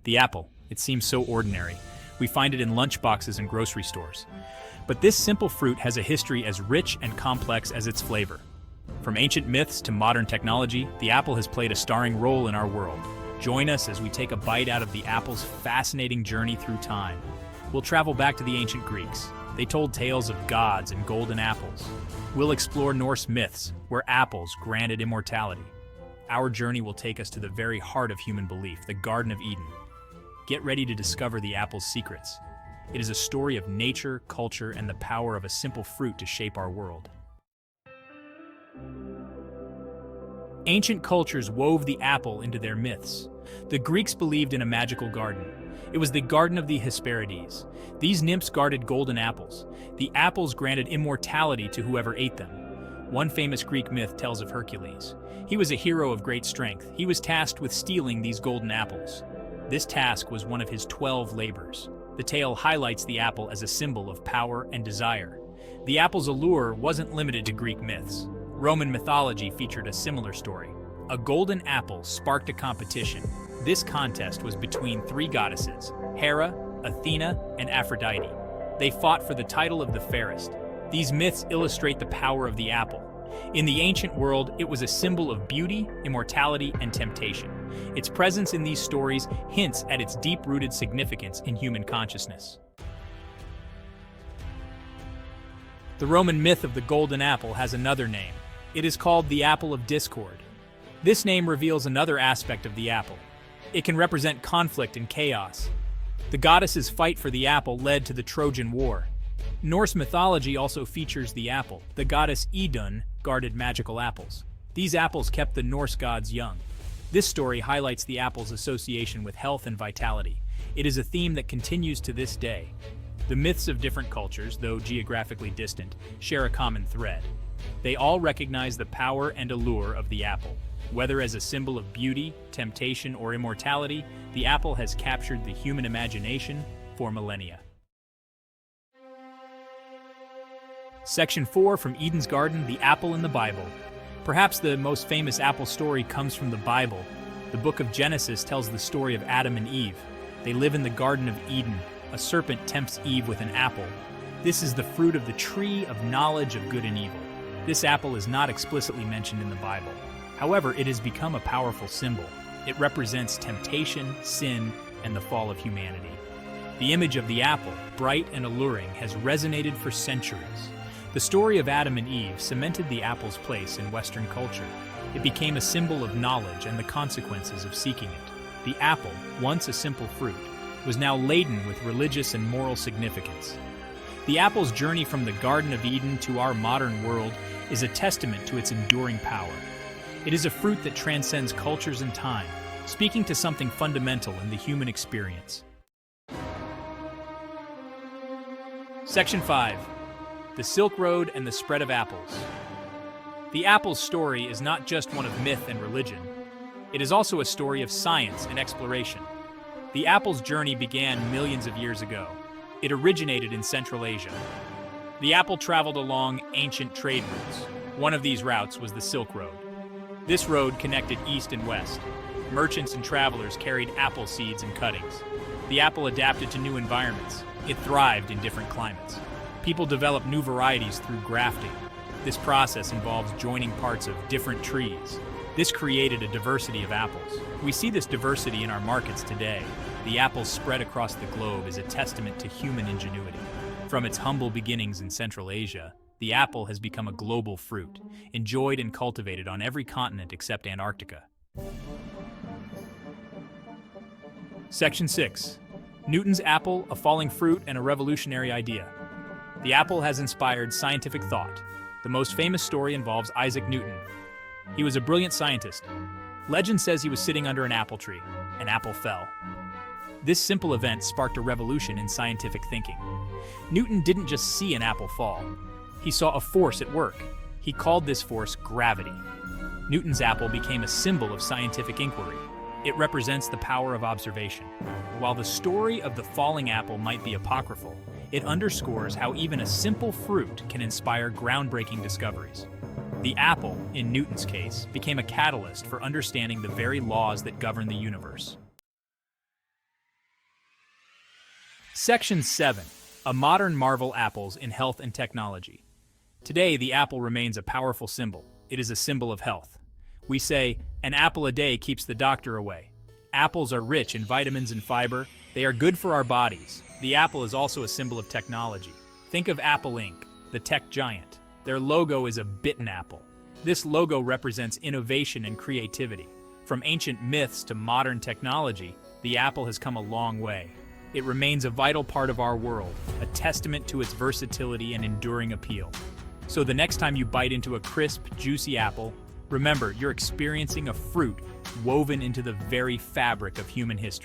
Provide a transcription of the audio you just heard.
The apple. It seems so ordinary. We find it in lunchboxes and grocery stores. But this simple fruit has a history as rich and complex as its flavor. From ancient myths to modern technology, the apple has played a starring role in our world. Join us as we take a bite out of the apple's fascinating journey through time. We'll travel back to the ancient Greeks. They told tales of gods and golden apples. We'll explore Norse myths, where apples granted immortality. Our journey will take us to the very heart of human belief, the Garden of Eden. Get ready to discover the apple's secrets. It is a story of nature, culture, and the power of a simple fruit to shape our world. Ancient cultures wove the apple into their myths. The Greeks believed in a magical garden. It was the Garden of the Hesperides. These nymphs guarded golden apples. The apples granted immortality to whoever ate them. One famous Greek myth tells of Hercules. He was a hero of great strength. He was tasked with stealing these golden apples. This task was one of his 12 labors. The tale highlights the apple as a symbol of power and desire. The apple's allure wasn't limited to Greek myths. Roman mythology featured a similar story. A golden apple sparked a competition. This contest was between three goddesses, Hera, Athena, and Aphrodite. They fought for the title of the fairest. These myths illustrate the power of the apple. In the ancient world, it was a symbol of beauty, immortality, and temptation. Its presence in these stories hints at its deep-rooted significance in human consciousness. The Roman myth of the golden apple has another name. It is called the apple of discord. This name reveals another aspect of the apple. It can represent conflict and chaos. The goddesses' fight for the apple led to the Trojan War. Norse mythology also features the apple. The goddess Idun guarded magical apples. These apples kept the Norse gods young. This story highlights the apple's association with health and vitality. It is a theme that continues to this day. The myths of different cultures, though geographically distant, share a common thread. They all recognize the power and allure of the apple. Whether as a symbol of beauty, temptation, or immortality, the apple has captured the human imagination for millennia. Section 4 from Eden's Garden, the apple in the Bible. Perhaps the most famous apple story comes from the Bible. The book of Genesis tells the story of Adam and Eve. They live in the Garden of Eden. A serpent tempts Eve with an apple. This is the fruit of the tree of knowledge of good and evil. This apple is not explicitly mentioned in the Bible. However, it has become a powerful symbol. It represents temptation, sin, and the fall of humanity. The image of the apple, bright and alluring, has resonated for centuries. The story of Adam and Eve cemented the apple's place in Western culture. It became a symbol of knowledge and the consequences of seeking it. The apple, once a simple fruit, was now laden with religious and moral significance. The apple's journey from the Garden of Eden to our modern world is a testament to its enduring power. It is a fruit that transcends cultures and time, speaking to something fundamental in the human experience. Section 5. The Silk Road and the Spread of Apples. The apple's story is not just one of myth and religion. It is also a story of science and exploration. The apple's journey began millions of years ago. It originated in Central Asia. The apple traveled along ancient trade routes. One of these routes was the Silk Road. This road connected east and west. Merchants and travelers carried apple seeds and cuttings. The apple adapted to new environments. It thrived in different climates. People developed new varieties through grafting. This process involves joining parts of different trees. This created a diversity of apples. We see this diversity in our markets today. The apple's spread across the globe is a testament to human ingenuity. From its humble beginnings in Central Asia, the apple has become a global fruit, enjoyed and cultivated on every continent except Antarctica. Section 6. Newton's apple, a falling fruit, and a revolutionary idea. The apple has inspired scientific thought. The most famous story involves Isaac Newton. He was a brilliant scientist. Legend says he was sitting under an apple tree. An apple fell. This simple event sparked a revolution in scientific thinking. Newton didn't just see an apple fall. He saw a force at work. He called this force gravity. Newton's apple became a symbol of scientific inquiry. It represents the power of observation. While the story of the falling apple might be apocryphal, it underscores how even a simple fruit can inspire groundbreaking discoveries. The apple, in Newton's case, became a catalyst for understanding the very laws that govern the universe. Section 7. A modern marvel: apples in health and technology. Today, the apple remains a powerful symbol. It is a symbol of health. We say, an apple a day keeps the doctor away. Apples are rich in vitamins and fiber. They are good for our bodies. The apple is also a symbol of technology. Think of Apple Inc., the tech giant. Their logo is a bitten apple. This logo represents innovation and creativity. From ancient myths to modern technology, the apple has come a long way. It remains a vital part of our world, a testament to its versatility and enduring appeal. So the next time you bite into a crisp, juicy apple, remember, you're experiencing a fruit woven into the very fabric of human history.